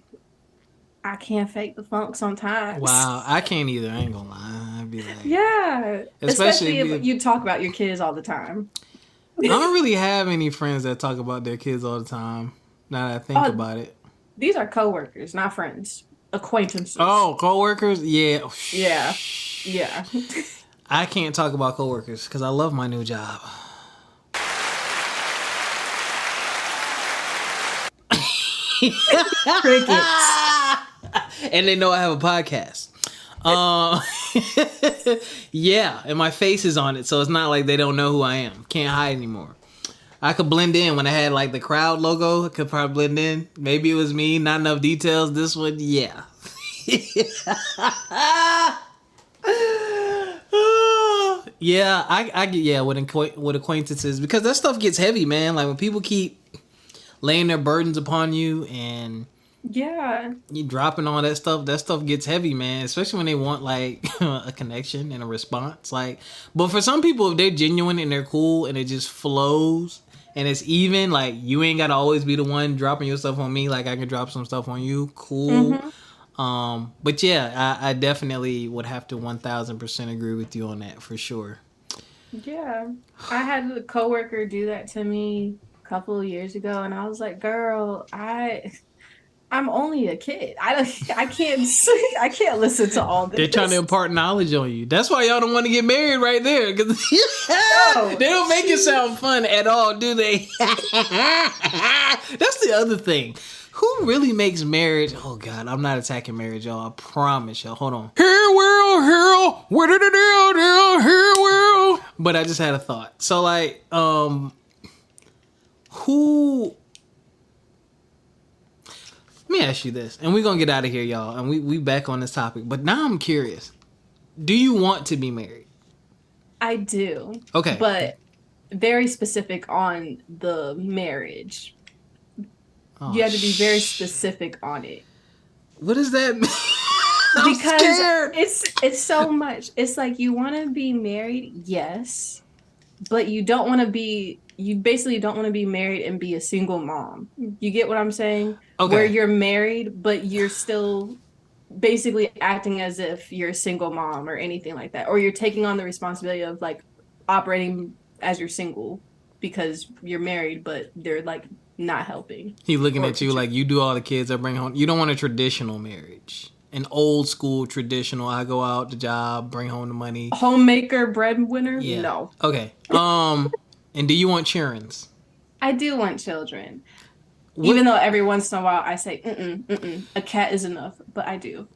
I can't fake the funk sometimes. Wow, I can't either. I ain't gonna lie. I'd be like, yeah, especially if you talk about your kids all the time. I don't really have any friends that talk about their kids all the time. Now that I think about it, these are coworkers, not friends, acquaintances. Oh, coworkers, yeah. I can't talk about coworkers because I love my new job. Crickets. And they know I have a podcast. Yeah, and my face is on it, so it's not like they don't know who I am. Can't hide anymore. I could blend in when I had like the crowd logo. I could probably blend in. Maybe it was me, not enough details. This one, yeah. Yeah, I get with acquaintances, because that stuff gets heavy, man. Like, when people keep laying their burdens upon you and you dropping all that stuff gets heavy, man. Especially when they want like a connection and a response. Like, but for some people, if they're genuine and they're cool and it just flows and it's even, like, you ain't gotta always be the one dropping your stuff on me. Like, I can drop some stuff on you. Cool. But yeah, I definitely would have to 1000% agree with you on that for sure. Yeah, I had a coworker do that to me a couple of years ago, and I was like, "Girl, I'm only a kid. I can't listen to all this." They're trying to impart knowledge on you. That's why y'all don't want to get married right there, because they don't make it sound fun at all, do they? That's the other thing. Who really makes marriage? Oh God, I'm not attacking marriage, y'all. I promise y'all. Hold on. Hey world, But I just had a thought. So like, who? Let me ask you this, and we're gonna get out of here, y'all, and we back on this topic. But now I'm curious. Do you want to be married? I do. Okay. But very specific on the marriage. Oh, You have to be very specific on it. What does that mean? I'm Because scared. it's so much. It's like you want to be married, yes, but you basically don't want to be married and be a single mom. You get what I'm saying? Okay. Where you're married, but you're still basically acting as if you're a single mom or anything like that. Or you're taking on the responsibility of like operating as you're single because you're married, but they're like not helping. He looking at you like you do all the kids I bring home. You don't want a traditional marriage. An old school traditional. I go out the job, bring home the money. Homemaker, breadwinner? Yeah. No. Okay. And do you want childrens? I do want children. What? Even though every once in a while I say, a cat is enough, but I do.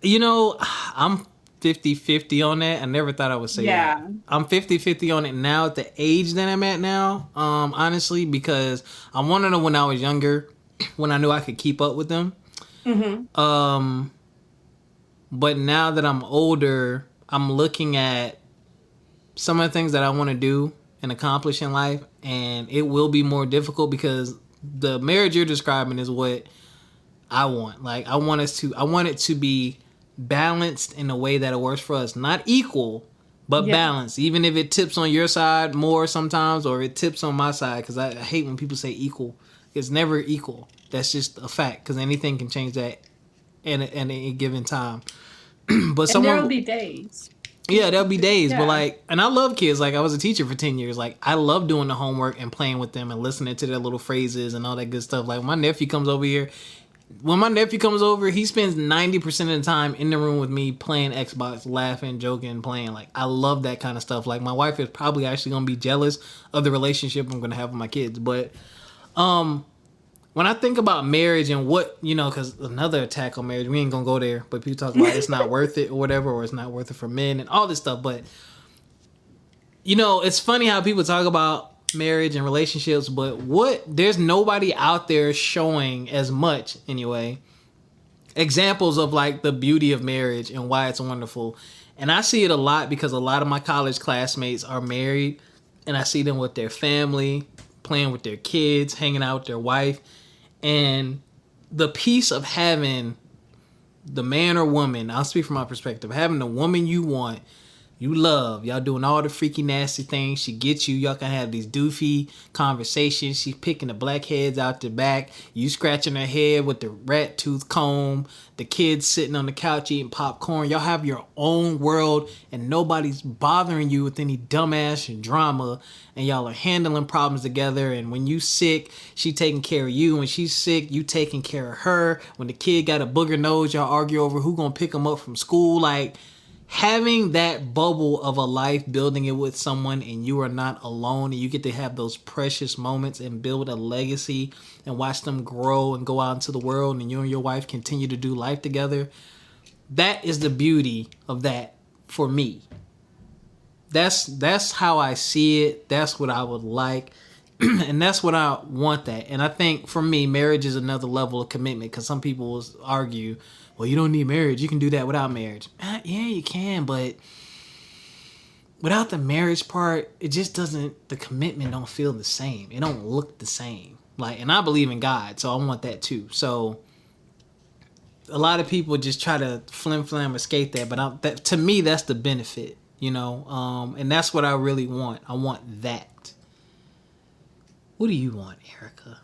You know, I'm 50-50 on that. I never thought I would say that. I'm 50-50 on it now at the age that I'm at now, honestly, because I wanted them when I was younger, when I knew I could keep up with them. Mm-hmm. But now that I'm older, I'm looking at some of the things that I want to do and accomplish in life, and it will be more difficult because the marriage you're describing is what I want. Like, I want it to be balanced in a way that it works for us. Not equal, but balanced. Even if it tips on your side more sometimes, or it tips on my side, because I hate when people say equal. It's never equal. That's just a fact, because anything can change that in a given time. But there will be days. Yeah, there'll be days. Yeah. But like, and I love kids. Like, I was a teacher for 10 years. Like, I love doing the homework and playing with them and listening to their little phrases and all that good stuff. Like, my nephew comes over here. When my nephew comes over, he spends 90% of the time in the room with me playing Xbox, laughing, joking, playing. Like, I love that kind of stuff. Like, my wife is probably actually going to be jealous of the relationship I'm going to have with my kids. But when I think about marriage and what, you know, because another attack on marriage, we ain't going to go there. But people talk about it's not worth it or whatever, or it's not worth it for men and all this stuff. But, you know, it's funny how people talk about marriage and relationships, but there's nobody out there showing as much anyway examples of like the beauty of marriage and why it's wonderful. And I see it a lot because a lot of my college classmates are married, and I see them with their family, playing with their kids, hanging out with their wife, and the peace of having the man or woman, I'll speak from my perspective, having the woman you want, you love, y'all doing all the freaky nasty things, she gets you, y'all can have these doofy conversations, she's picking the blackheads out the back, you scratching her head with the rat tooth comb, the kids sitting on the couch eating popcorn, y'all have your own world and nobody's bothering you with any dumbass and drama, and y'all are handling problems together, and when you sick, she taking care of you, when she's sick, you taking care of her, when the kid got a booger nose, y'all argue over who gonna pick him up from school. Like, having that bubble of a life, building it with someone, and you are not alone, and you get to have those precious moments and build a legacy and watch them grow and go out into the world, and you and your wife continue to do life together. That is the beauty of that for me. That's how I see it. That's what I would like. And that's what I want that. And I think for me, marriage is another level of commitment, because some people will argue, well, you don't need marriage. You can do that without marriage. Yeah, you can, but without the marriage part, it just doesn't, the commitment don't feel the same. It don't look the same. Like, and I believe in God, so I want that too. So a lot of people just try to flim escape that, but to me, that's the benefit, you know? And that's what I really want. I want that. What do you want, Erica?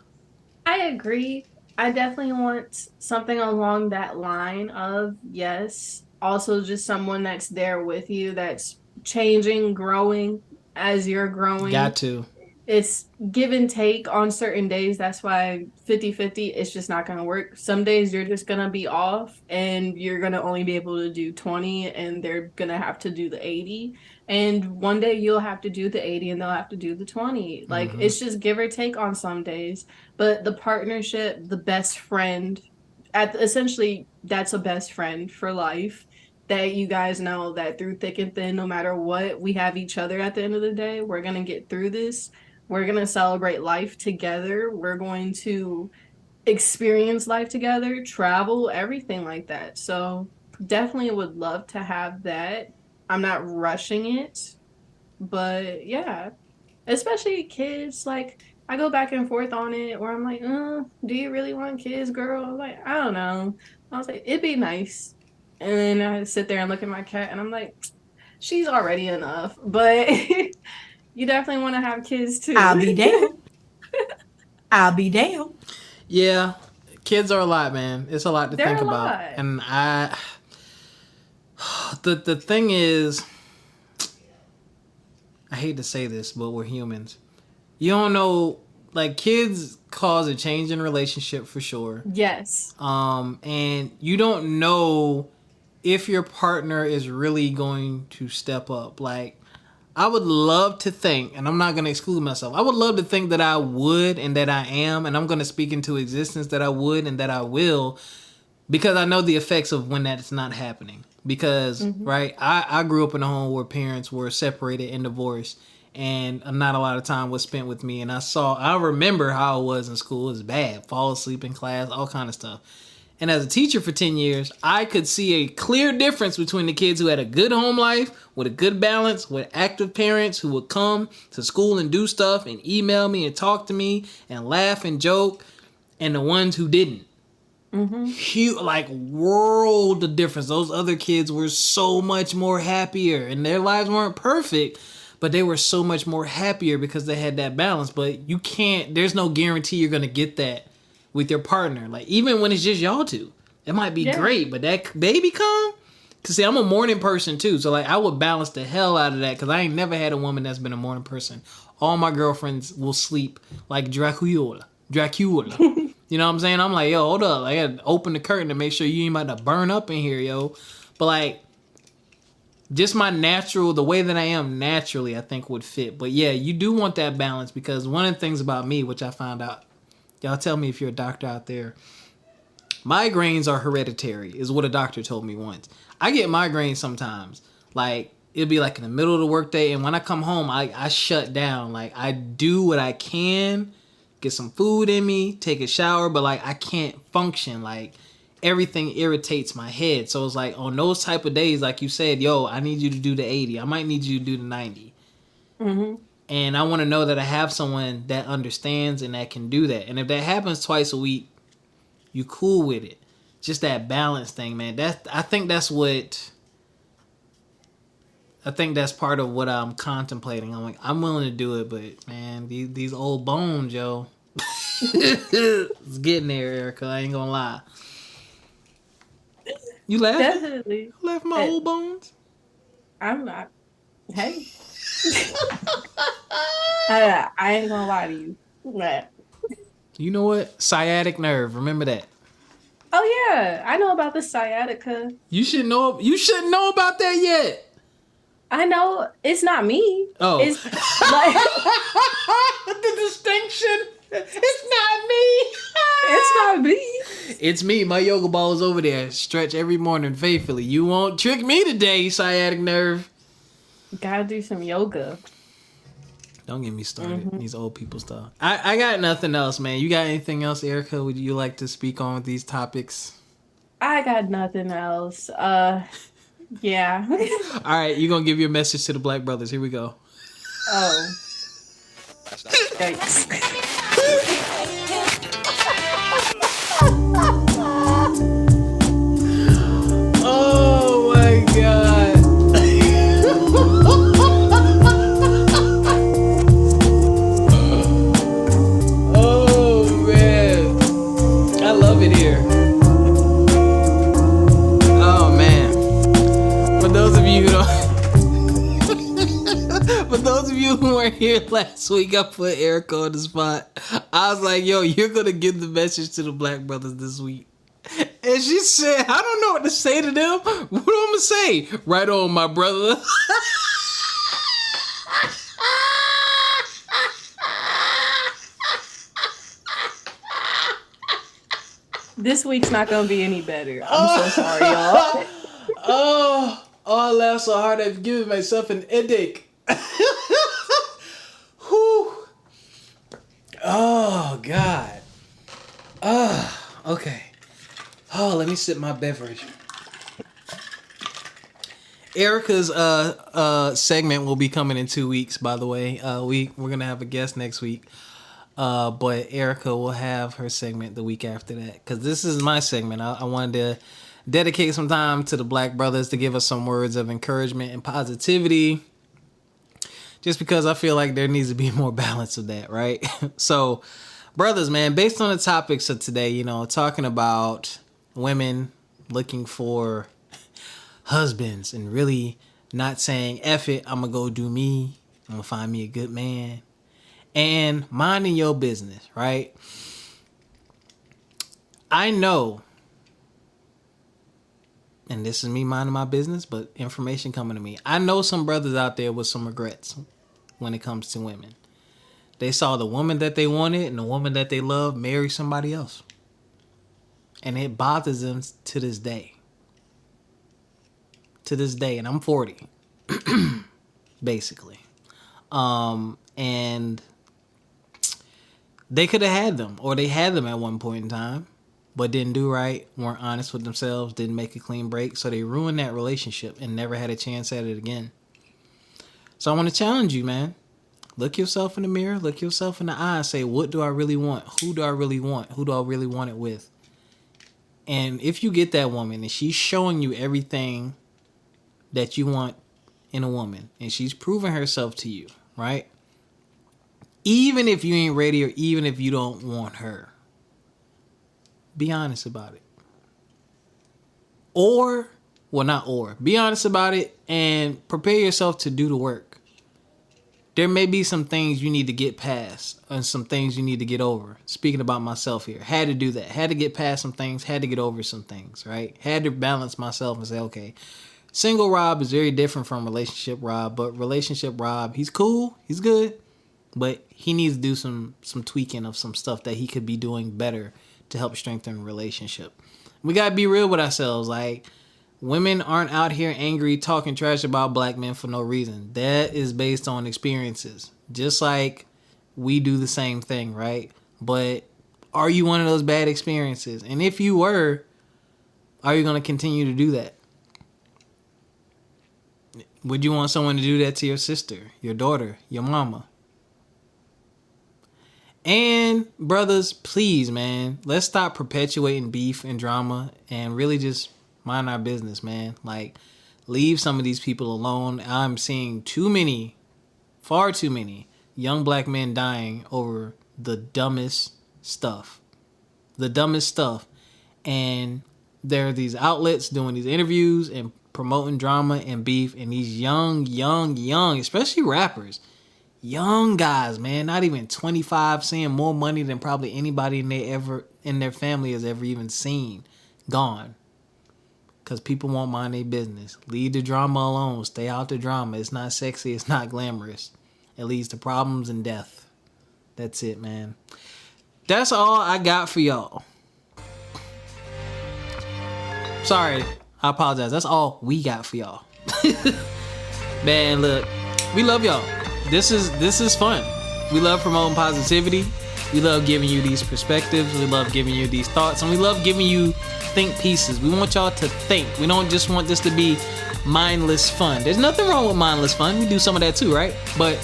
I agree. I definitely want something along that line of, yes, also just someone that's there with you, that's changing, growing as you're growing. Got to. It's give and take on certain days. That's why 50-50, it's just not going to work. Some days you're just going to be off and you're going to only be able to do 20 and they're going to have to do the 80. And one day you'll have to do the 80 and they'll have to do the 20. Like, it's just give or take on some days. But the partnership, the best friend, essentially that's a best friend for life. that you guys know that through thick and thin, no matter what, we have each other at the end of the day. We're going to get through this. We're going to celebrate life together. We're going to experience life together, travel, everything like that. So definitely would love to have that. I'm not rushing it, but yeah, especially kids. Like I go back and forth on it where I'm like, do you really want kids, girl? I'm like, I don't know. I was like, it'd be nice. And then I sit there and look at my cat and I'm like, she's already enough. But you definitely want to have kids too. I'll be damned. I'll be damned. Yeah, kids are a lot, man. It's a lot to They're think a about. lot. And the thing is, I hate to say this, but we're humans. You don't know, like kids cause a change in relationship for sure. Yes. And you don't know if your partner is really going to step up. Like, I would love to think, and I'm not going to exclude myself, I would love to think that I would and that I am, and I'm going to speak into existence that I would and that I will, because I know the effects of when that's not happening. Because, right, I grew up in a home where parents were separated and divorced, and not a lot of time was spent with me, and I remember how it was in school. It was bad. Fall asleep in class, all kind of stuff. And as a teacher for 10 years, I could see a clear difference between the kids who had a good home life with a good balance, with active parents who would come to school and do stuff and email me and talk to me and laugh and joke, and the ones who didn't. Huge, like world of difference. Those other kids were so much more happier, and their lives weren't perfect, but they were so much more happier because they had that balance. But there's no guarantee you're going to get that with your partner. Like, even when it's just y'all two, it might be great, but that baby come, cause see, I'm a morning person too, so like I would balance the hell out of that, cause I ain't never had a woman that's been a morning person. All my girlfriends will sleep like Dracula. You know what I'm saying? I'm like, yo, hold up, I gotta open the curtain to make sure you ain't about to burn up in here, yo. But like, just my natural, the way that I am naturally, I think would fit. But yeah, you do want that balance, because one of the things about me, which I found out, y'all tell me if you're a doctor out there, migraines are hereditary, is what a doctor told me once. I get migraines sometimes. Like, it'll be like in the middle of the workday, and when I come home, I shut down. Like, I do what I can, get some food in me, take a shower, but like, I can't function. Like, everything irritates my head. So it's like, on those type of days, like you said, yo, I need you to do the 80. I might need you to do the 90. And I want to know that I have someone that understands and that can do that. And if that happens twice a week, you cool with it. Just that balance thing, man. I think that's part of what I'm contemplating. I'm like, I'm willing to do it, but man, these old bones, yo. It's getting there, Erica. I ain't gonna lie. You laughing? Definitely. You laughing my old bones? I'm not. Hey. I ain't gonna lie to you. But, You know what? Sciatic nerve. Remember that. oh yeah, I know about the sciatica. You shouldn't know about that yet. I know it's not me. Oh. It's like, The distinction. It's not me. it's not me. It's me. My yoga ball is over there. Stretch every morning faithfully. You won't trick me today, sciatic nerve. Gotta do some yoga. Don't get me started. These old people stuff. I got nothing else, man. You got anything else, Erica? Would you like to speak on with these topics? I got nothing else. Yeah. All right, you're going to give your message to the Black brothers. Here we go. Oh. Yikes. Oh, my God. Oh, man. I love it here. Oh, man. For those of you who don't... For those of you who weren't here last week, I put Erica on the spot. I was like, yo, you're going to give the message to the Black brothers this week. And she said, I don't know what to say to them. What am I going to say? Right on, my brother. This week's not gonna be any better. I'm so sorry, y'all. Oh, I laughed so hard I've given myself an headache. Whew. Oh, God. Okay. Oh, let me sip my beverage. Erica's segment will be coming in 2 weeks, by the way. We're gonna have a guest next week. But Erica will have her segment the week after that. Because this is my segment. I wanted to dedicate some time to the black brothers to give us some words of encouragement and positivity. Just because I feel like there needs to be more balance of that, right? So, brothers, man, based on the topics of today, you know, talking about women looking for husbands and really not saying, F it, I'm going to go do me. I'm going to find me a good man. And minding your business, right? I know, and this is me minding my business, but information coming to me. I know some brothers out there with some regrets when it comes to women. They saw the woman that they wanted and the woman that they loved marry somebody else. And it bothers them to this day. To this day. And I'm 40. Basically. And they could have had them. Or they had them at one point in time. But didn't do right. Weren't honest with themselves. Didn't make a clean break. So they ruined that relationship and never had a chance at it again. So I want to challenge you, man. Look yourself in the mirror. Look yourself in the eye and say, what do I really want? Who do I really want? Who do I really want it with? And if you get that woman and she's showing you everything that you want in a woman and she's proving herself to you, right? Even if you ain't ready or even if you don't want her, be honest about it. Be honest about it and prepare yourself to do the work. There may be some things you need to get past and some things you need to get over. Speaking about myself here. Had to do that. Had to get past some things. Had to get over some things, right? Had to balance myself and say, okay, single Rob is very different from relationship Rob. But relationship Rob, he's cool. He's good. But he needs to do some tweaking of some stuff that he could be doing better to help strengthen a relationship. We got to be real with ourselves. Like, women aren't out here angry talking trash about black men for no reason. That is based on experiences. Just like we do the same thing, right? But are you one of those bad experiences? And if you were, are you going to continue to do that? Would you want someone to do that to your sister, your daughter, your mama? And brothers, please, man, let's stop perpetuating beef and drama and really just mind our business, man. Like, leave some of these people alone. I'm seeing far too many young black men dying over the dumbest stuff. And there are these outlets doing these interviews and promoting drama and beef, and these young, especially rappers, young guys, man, not even 25, seeing more money than probably anybody in their family has ever even seen, gone. Because people won't mind their business. Leave the drama alone. Stay out the drama. It's not sexy. It's not glamorous. It leads to problems and death. That's it, man. That's all I got for y'all. Sorry. I apologize. That's all we got for y'all. Man, look. We love y'all. This is fun. We love promoting positivity. We love giving you these perspectives. We love giving you these thoughts. And we love giving you think pieces. We want y'all to think. We don't just want this to be mindless fun. There's nothing wrong with mindless fun. We do some of that too, right? But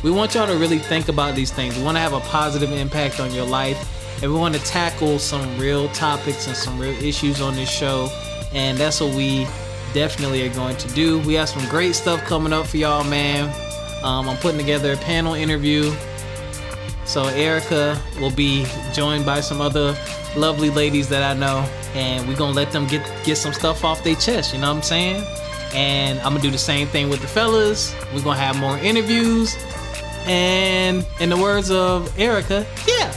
we want y'all to really think about these things. We want to have a positive impact on your life. And we want to tackle some real topics and some real issues on this show. And that's what we definitely are going to do. We have some great stuff coming up for y'all, man. I'm putting together a panel interview. So Erica will be joined by some other lovely ladies that I know, and we're gonna let them get some stuff off their chest, you know what I'm saying? And I'm gonna do the same thing with the fellas. We're gonna have more interviews, and in the words of Erica, yeah.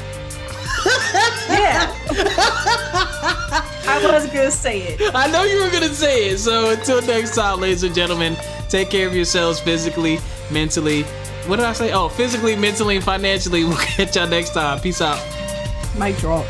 I was gonna say it. I know you were gonna say it. So until next time, ladies and gentlemen, take care of yourselves physically, mentally. What did I say? Oh, physically, mentally, and financially. We'll catch y'all next time. Peace out. Mic drop.